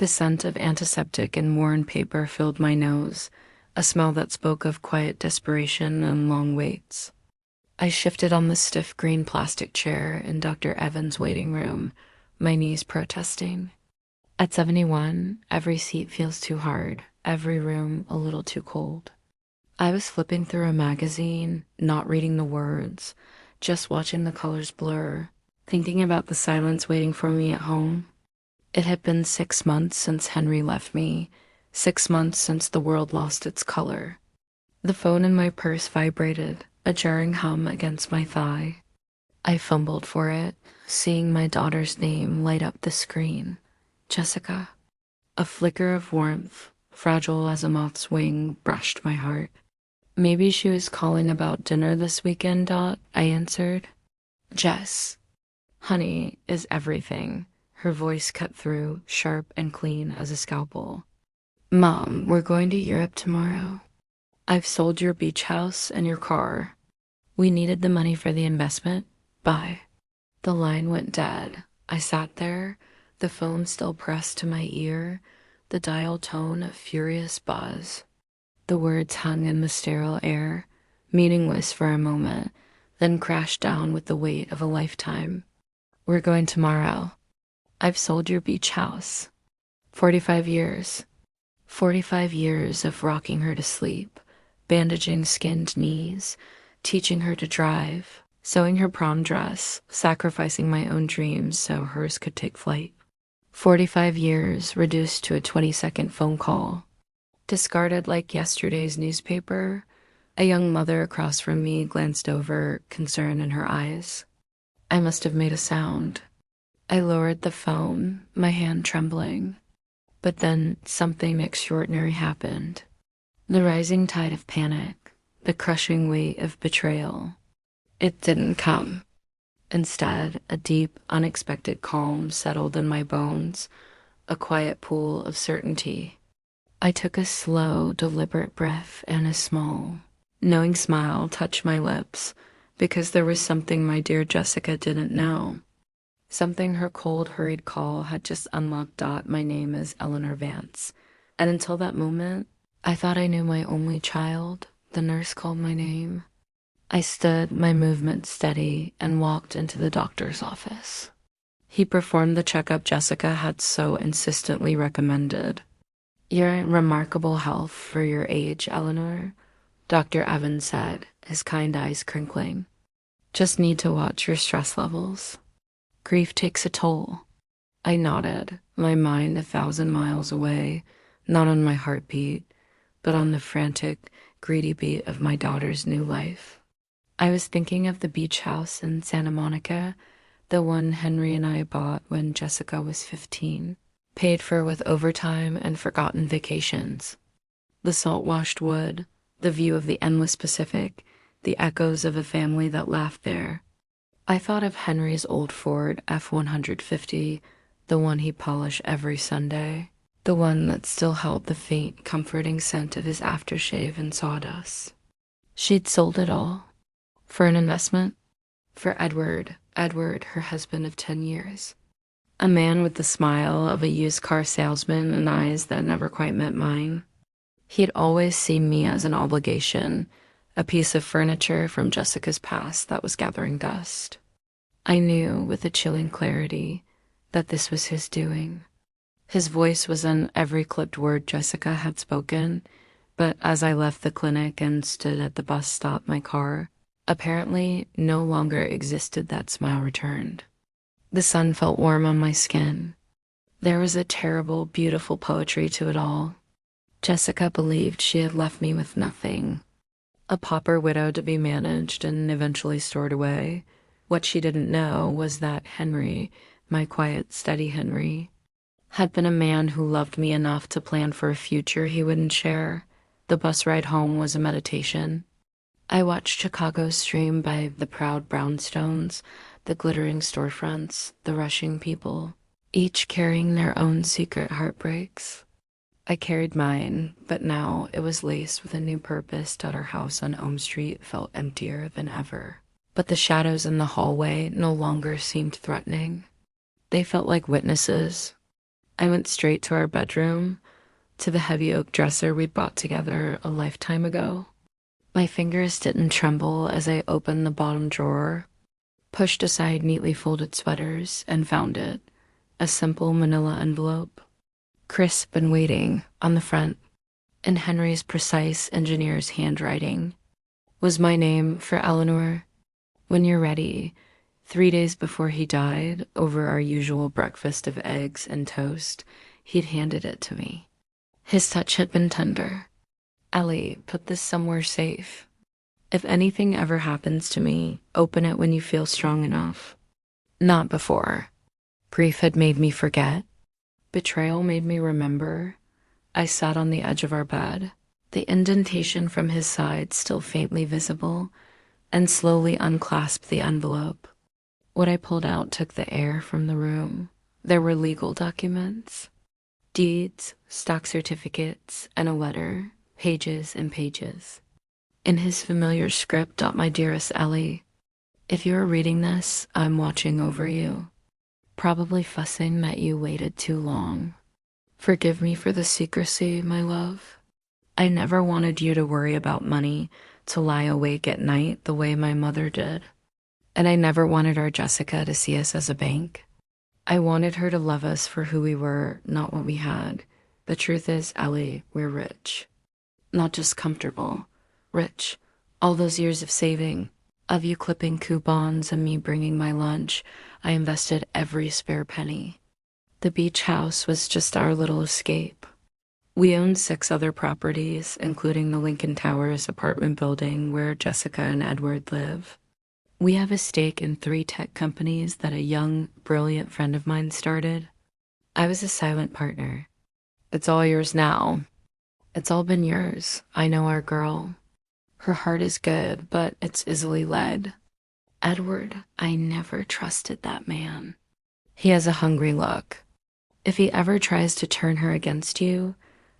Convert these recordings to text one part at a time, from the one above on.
The scent of antiseptic and worn paper filled my nose, a smell that spoke of quiet desperation and long waits. I shifted on the stiff green plastic chair in Dr. Evans' waiting room, my knees protesting. At 71, every seat feels too hard, every room a little too cold. I was flipping through a magazine, not reading the words, just watching the colors blur, thinking about the silence waiting for me at home. It had been 6 months since Henry left me, 6 months since the world lost its color. The phone in my purse vibrated, a jarring hum against my thigh. I fumbled for it, seeing my daughter's name light up the screen. Jessica. A flicker of warmth, fragile as a moth's wing, brushed my heart. Maybe she was calling about dinner this weekend, Dot, I answered. Jess. Honey is everything. Her voice cut through, sharp and clean as a scalpel. Mom, we're going to Europe tomorrow. I've sold your beach house and your car. We needed the money for the investment. Bye. The line went dead. I sat there, the phone still pressed to my ear, the dial tone a furious buzz. The words hung in the sterile air, meaningless for a moment, then crashed down with the weight of a lifetime. We're going tomorrow. I've sold your beach house. 45 years. 45 years of rocking her to sleep, bandaging skinned knees, teaching her to drive, sewing her prom dress, sacrificing my own dreams so hers could take flight. 45 years reduced to a 20-second phone call. Discarded like yesterday's newspaper, a young mother across from me glanced over, concern in her eyes. I must have made a sound. I lowered the phone, my hand trembling. But then something extraordinary happened. The rising tide of panic, the crushing weight of betrayal. It didn't come. Instead, a deep, unexpected calm settled in my bones, a quiet pool of certainty. I took a slow, deliberate breath, and a small, knowing smile touched my lips, because there was something my dear Jessica didn't know. Something her cold, hurried call had just unlocked. My name is Eleanor Vance, and until that moment, I thought I knew my only child. The nurse called my name. I stood, my movement steady, and walked into the doctor's office. He performed the checkup Jessica had so insistently recommended. You're in remarkable health for your age, Eleanor, Dr. Evans said, his kind eyes crinkling. Just need to watch your stress levels. Grief takes a toll. I nodded, my mind 1,000 miles away, not on my heartbeat, but on the frantic, greedy beat of my daughter's new life. I was thinking of the beach house in Santa Monica, the one Henry and I bought when Jessica was 15, paid for with overtime and forgotten vacations. The salt-washed wood, the view of the endless Pacific, the echoes of a family that laughed there. I thought of Henry's old Ford F-150, the one he polished every Sunday, the one that still held the faint, comforting scent of his aftershave and sawdust. She'd sold it all. For an investment? For Edward, her husband of 10 years. A man with the smile of a used car salesman and eyes that never quite met mine. He'd always seen me as an obligation, a piece of furniture from Jessica's past that was gathering dust. I knew with a chilling clarity that this was his doing. His voice was in every clipped word Jessica had spoken, but as I left the clinic and stood at the bus stop my car, apparently no longer existed that smile returned. The sun felt warm on my skin. There was a terrible, beautiful poetry to it all. Jessica believed she had left me with nothing. A pauper widow to be managed and eventually stored away. What she didn't know was that Henry, my quiet, steady Henry, had been a man who loved me enough to plan for a future he wouldn't share. The bus ride home was a meditation. I watched Chicago stream by the proud brownstones, the glittering storefronts, the rushing people, each carrying their own secret heartbreaks. I carried mine, but now it was laced with a new purpose that our house on Elm Street felt emptier than ever. But the shadows in the hallway no longer seemed threatening. They felt like witnesses. I went straight to our bedroom, to the heavy oak dresser we'd bought together a lifetime ago. My fingers didn't tremble as I opened the bottom drawer, pushed aside neatly folded sweaters, and found it, a simple manila envelope, crisp and waiting on the front, in Henry's precise engineer's handwriting, was my name for Eleanor. When you're ready, 3 days before he died, over our usual breakfast of eggs and toast, he'd handed it to me. His touch had been tender. Ellie, put this somewhere safe. If anything ever happens to me, open it when you feel strong enough. Not before. Grief had made me forget. Betrayal made me remember. I sat on the edge of our bed, the indentation from his side still faintly visible, and slowly unclasped the envelope. What I pulled out took the air from the room. There were legal documents, deeds, stock certificates, and a letter, pages and pages. In his familiar script, my dearest Ellie, if you're reading this, I'm watching over you. Probably fussing that you waited too long. Forgive me for the secrecy, my love. I never wanted you to worry about money, to lie awake at night the way my mother did. And I never wanted our Jessica to see us as a bank. I wanted her to love us for who we were, not what we had. The truth is, Ellie, we're rich. Not just comfortable. Rich. All those years of saving, of you clipping coupons and me bringing my lunch, I invested every spare penny. The beach house was just our little escape. We owned 6 other properties, including the Lincoln Towers apartment building where Jessica and Edward live. We have a stake in 3 tech companies that a young, brilliant friend of mine started. I was a silent partner. It's all yours now. It's all been yours. I know our girl. Her heart is good, but it's easily led. Edward, I never trusted that man. He has a hungry look. If he ever tries to turn her against you,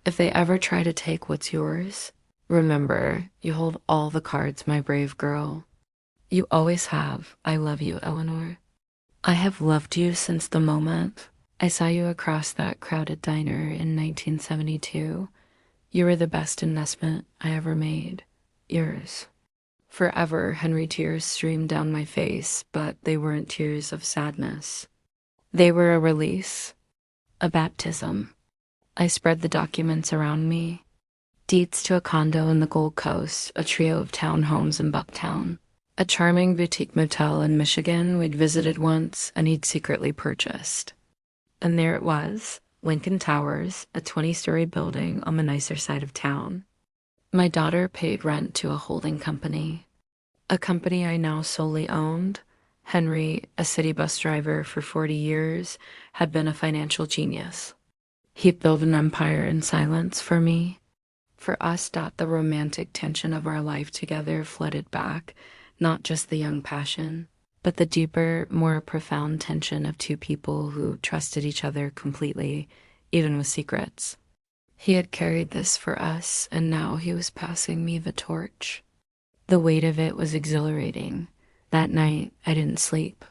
if they ever try to take what's yours, remember, you hold all the cards, my brave girl. You always have. I love you, Eleanor. I have loved you since the moment I saw you across that crowded diner in 1972. You were the best investment I ever made. Yours. Forever, Henry, tears streamed down my face, but they weren't tears of sadness. They were a release, a baptism. I spread the documents around me. Deeds to a condo in the Gold Coast, a trio of townhomes in Bucktown, a charming boutique motel in Michigan we'd visited once and he'd secretly purchased. And there it was, Lincoln Towers, a 20-story building on the nicer side of town. My daughter paid rent to a holding company, a company I now solely owned. Henry, a city bus driver for 40 years, had been a financial genius. He'd built an empire in silence for me. For us, the romantic tension of our life together flooded back, not just the young passion, but the deeper, more profound tension of 2 people who trusted each other completely, even with secrets. He had carried this for us, and now he was passing me the torch. The weight of it was exhilarating. That night, I didn't sleep.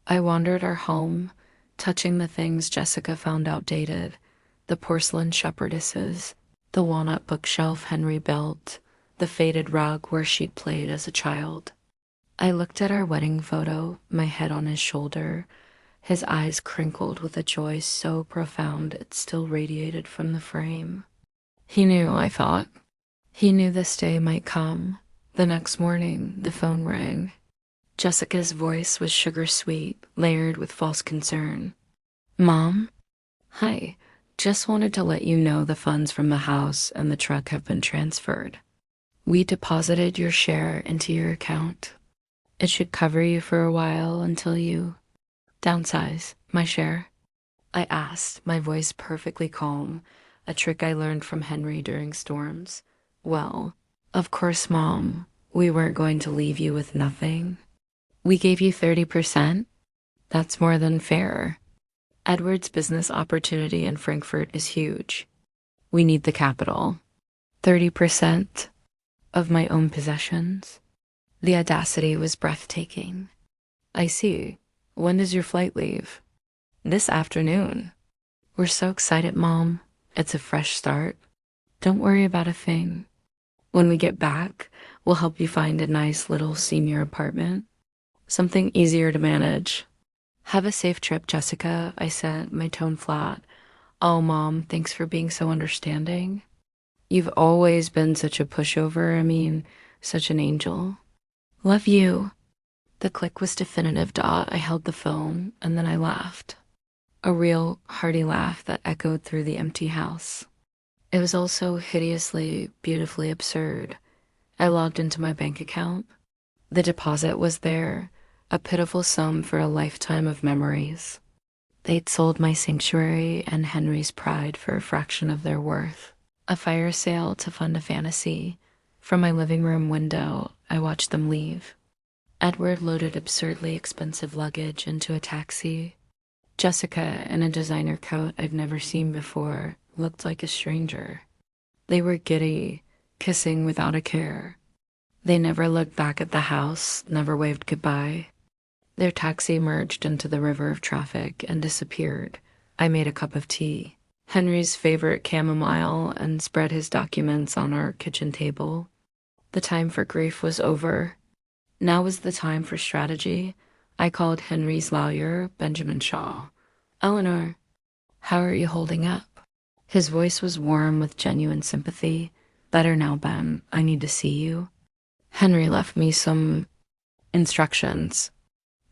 I wandered our home, touching the things Jessica found outdated, the porcelain shepherdesses, the walnut bookshelf Henry built, the faded rug where she'd played as a child. I looked at our wedding photo, my head on his shoulder, his eyes crinkled with a joy so profound it still radiated from the frame. He knew, I thought. He knew this day might come. The next morning, the phone rang. Jessica's voice was sugar-sweet, layered with false concern. Mom? Hi. Just wanted to let you know the funds from the house and the truck have been transferred. We deposited your share into your account. It should cover you for a while until you downsize my share. I asked, my voice perfectly calm, a trick I learned from Henry during storms. Well, of course, Mom, we weren't going to leave you with nothing. We gave you 30%. That's more than fair. Edward's business opportunity in Frankfurt is huge. We need the capital. 30% of my own possessions. The audacity was breathtaking. I see. When does your flight leave? This afternoon. We're so excited, Mom. It's a fresh start. Don't worry about a thing. When we get back, we'll help you find a nice little senior apartment. Something easier to manage. Have a safe trip, Jessica, I said, my tone flat. Oh, Mom, thanks for being so understanding. You've always been such a pushover. Such an angel. Love you. The click was definitive. I held the phone, and then I laughed. A real, hearty laugh that echoed through the empty house. It was also hideously, beautifully absurd. I logged into my bank account. The deposit was there, a pitiful sum for a lifetime of memories. They'd sold my sanctuary and Henry's pride for a fraction of their worth. A fire sale to fund a fantasy. From my living room window, I watched them leave. Edward loaded absurdly expensive luggage into a taxi. Jessica, in a designer coat I'd never seen before, looked like a stranger. They were giddy, kissing without a care. They never looked back at the house, never waved goodbye. Their taxi merged into the river of traffic and disappeared. I made a cup of tea, Henry's favorite chamomile, and spread his documents on our kitchen table. The time for grief was over. Now was the time for strategy. I called Henry's lawyer, Benjamin Shaw. Eleanor, how are you holding up? His voice was warm with genuine sympathy. Better now, Ben. I need to see you. Henry left me some instructions.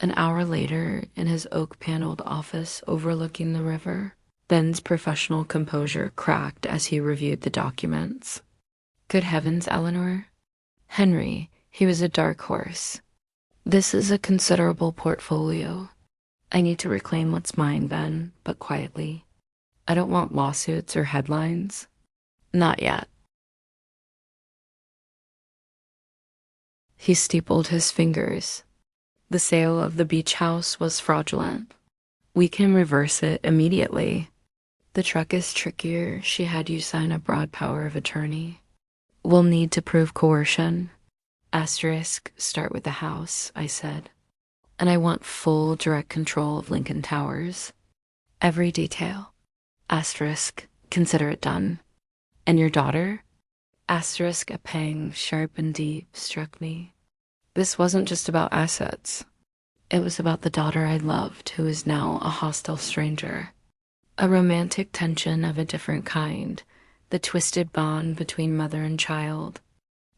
An hour later, in his oak-paneled office overlooking the river, Ben's professional composure cracked as he reviewed the documents. Good heavens, Eleanor. Henry, he was a dark horse. This is a considerable portfolio. I need to reclaim what's mine, Ben, but quietly. I don't want lawsuits or headlines. Not yet. He steepled his fingers. The sale of the beach house was fraudulent. We can reverse it immediately. The truck is trickier. She had you sign a broad power of attorney. We'll need to prove coercion. Asterisk, start with the house, I said. And I want full direct control of Lincoln Towers. Every detail. Asterisk, consider it done. And your daughter? Asterisk, a pang, sharp and deep, struck me. This wasn't just about assets. It was about the daughter I loved, who is now a hostile stranger. A romantic tension of a different kind, the twisted bond between mother and child,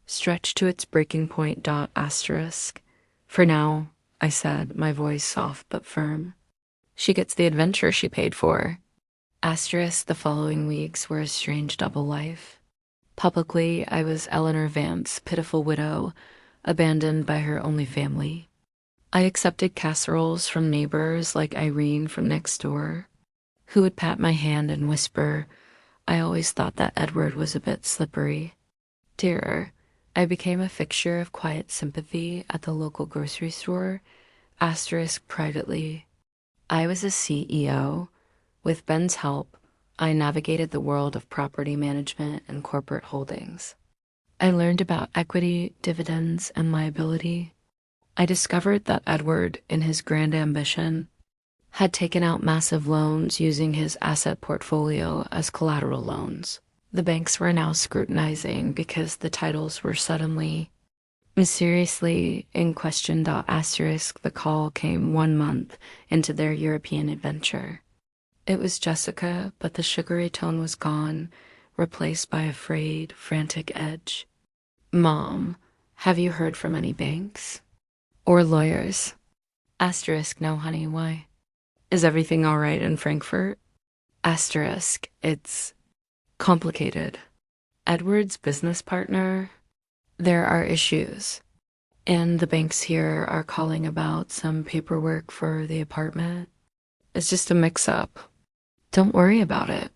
stretched to its breaking point. Asterisk. For now, I said, my voice soft but firm. She gets the adventure she paid for. Asterisk, the following weeks were a strange double life. Publicly, I was Eleanor Vance, pitiful widow, abandoned by her only family. I accepted casseroles from neighbors like Irene from next door, who would pat my hand and whisper, I always thought that Edward was a bit slippery. Dearer, I became a fixture of quiet sympathy at the local grocery store, asterisk privately. I was a CEO. With Ben's help, I navigated the world of property management and corporate holdings. I learned about equity, dividends, and liability. I discovered that Edward, in his grand ambition, had taken out massive loans using his asset portfolio as collateral loans. The banks were now scrutinizing because the titles were suddenly, mysteriously in question. Asterisk, the call came 1 month into their European adventure. It was Jessica, but the sugary tone was gone, replaced by a frayed, frantic edge. Mom, have you heard from any banks? Or lawyers? Asterisk, no, honey, why? Is everything all right in Frankfurt? Asterisk, it's complicated. Edward's business partner, there are issues. And the banks here are calling about some paperwork for the apartment. It's just a mix-up. Don't worry about it.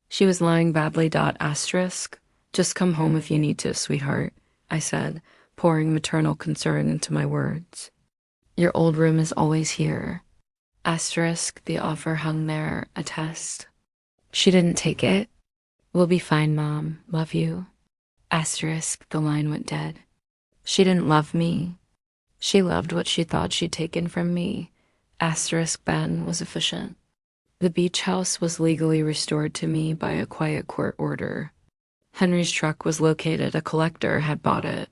She was lying badly. Asterisk, just come home if you need to, sweetheart, I said, pouring maternal concern into my words. Your old room is always here. Asterisk, the offer hung there, a test. She didn't take it. We'll be fine, Mom. Love you. Asterisk, the line went dead. She didn't love me. She loved what she thought she'd taken from me. Asterisk, Ben was efficient. The beach house was legally restored to me by a quiet court order. Henry's truck was located, a collector had bought it.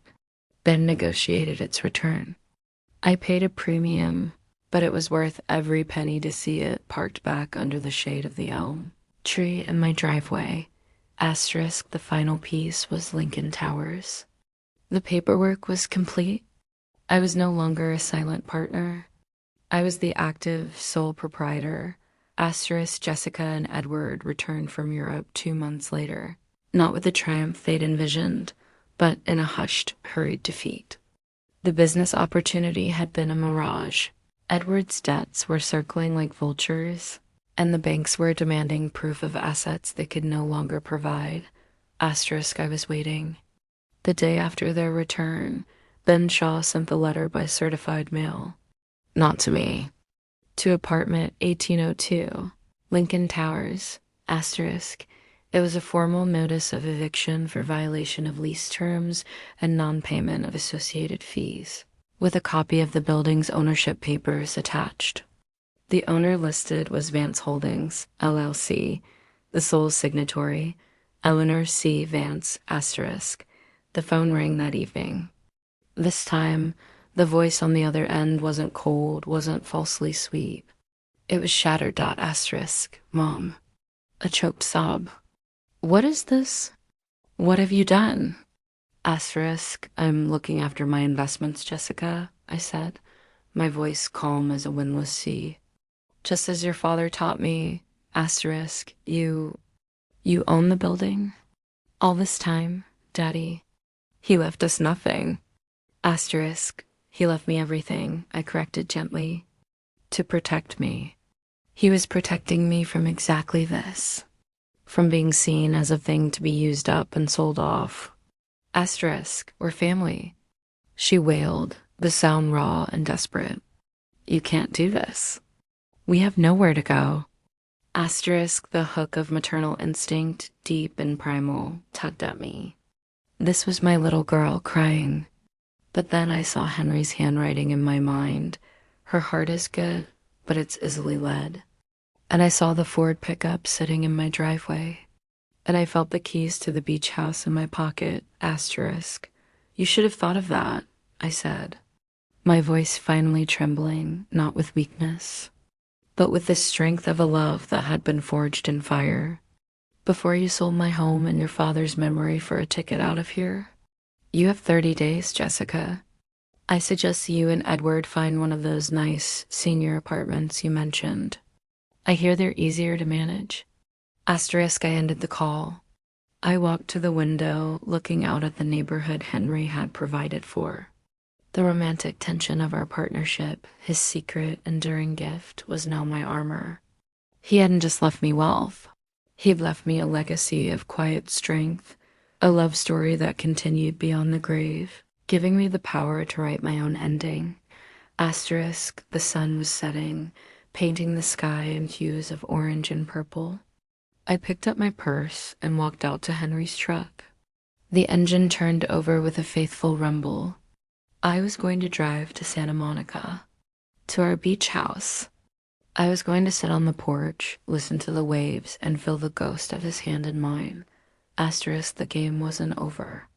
Ben negotiated its return. I paid a premium, but it was worth every penny to see it parked back under the shade of the elm tree in my driveway. Asterisk, the final piece was Lincoln Towers. The paperwork was complete. I was no longer a silent partner. I was the active sole proprietor. Asterisk, Jessica and Edward returned from Europe 2 months later, not with the triumph they'd envisioned, but in a hushed, hurried defeat. The business opportunity had been a mirage. Edward's debts were circling like vultures, and the banks were demanding proof of assets they could no longer provide. Asterisk, I was waiting. The day after their return, Ben Shaw sent the letter by certified mail. Not to me. To apartment 1802, Lincoln Towers, asterisk. It was a formal notice of eviction for violation of lease terms and non-payment of associated fees, with a copy of the building's ownership papers attached. The owner listed was Vance Holdings, LLC, the sole signatory, Eleanor C. Vance, asterisk. The phone rang that evening. This time, the voice on the other end wasn't cold, wasn't falsely sweet. It was shattered. Asterisk. Mom. A choked sob. What is this? What have you done? Asterisk. I'm looking after my investments, Jessica, I said, my voice calm as a windless sea. Just as your father taught me, asterisk, you own the building? All this time, Daddy, he left us nothing. Asterisk, he left me everything, I corrected gently. To protect me. He was protecting me from exactly this. From being seen as a thing to be used up and sold off. Asterisk, we're family. She wailed, the sound raw and desperate. You can't do this. We have nowhere to go. Asterisk, the hook of maternal instinct, deep and primal, tugged at me. This was my little girl crying. But then I saw Henry's handwriting in my mind. Her heart is good, but it's easily led. And I saw the Ford pickup sitting in my driveway. And I felt the keys to the beach house in my pocket, asterisk. You should have thought of that, I said, my voice finally trembling, not with weakness, but with the strength of a love that had been forged in fire. Before you sold my home and your father's memory for a ticket out of here, you have 30 days, Jessica. I suggest you and Edward find one of those nice senior apartments you mentioned. I hear they're easier to manage. Asterisk, I ended the call. I walked to the window, looking out at the neighborhood Henry had provided for. The romantic tension of our partnership, his secret, enduring gift, was now my armor. He hadn't just left me wealth. He'd left me a legacy of quiet strength, a love story that continued beyond the grave, giving me the power to write my own ending. Asterisk, the sun was setting, painting the sky in hues of orange and purple. I picked up my purse and walked out to Henry's truck. The engine turned over with a faithful rumble. I was going to drive to Santa Monica, to our beach house. I was going to sit on the porch, listen to the waves, and feel the ghost of his hand in mine. Asterisk, the game wasn't over.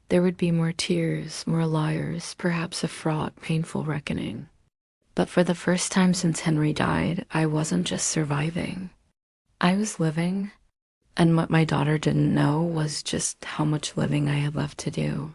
There would be more tears, more liars, perhaps a fraught, painful reckoning. But for the first time since Henry died, I wasn't just surviving. I was living, and what my daughter didn't know was just how much living I had left to do.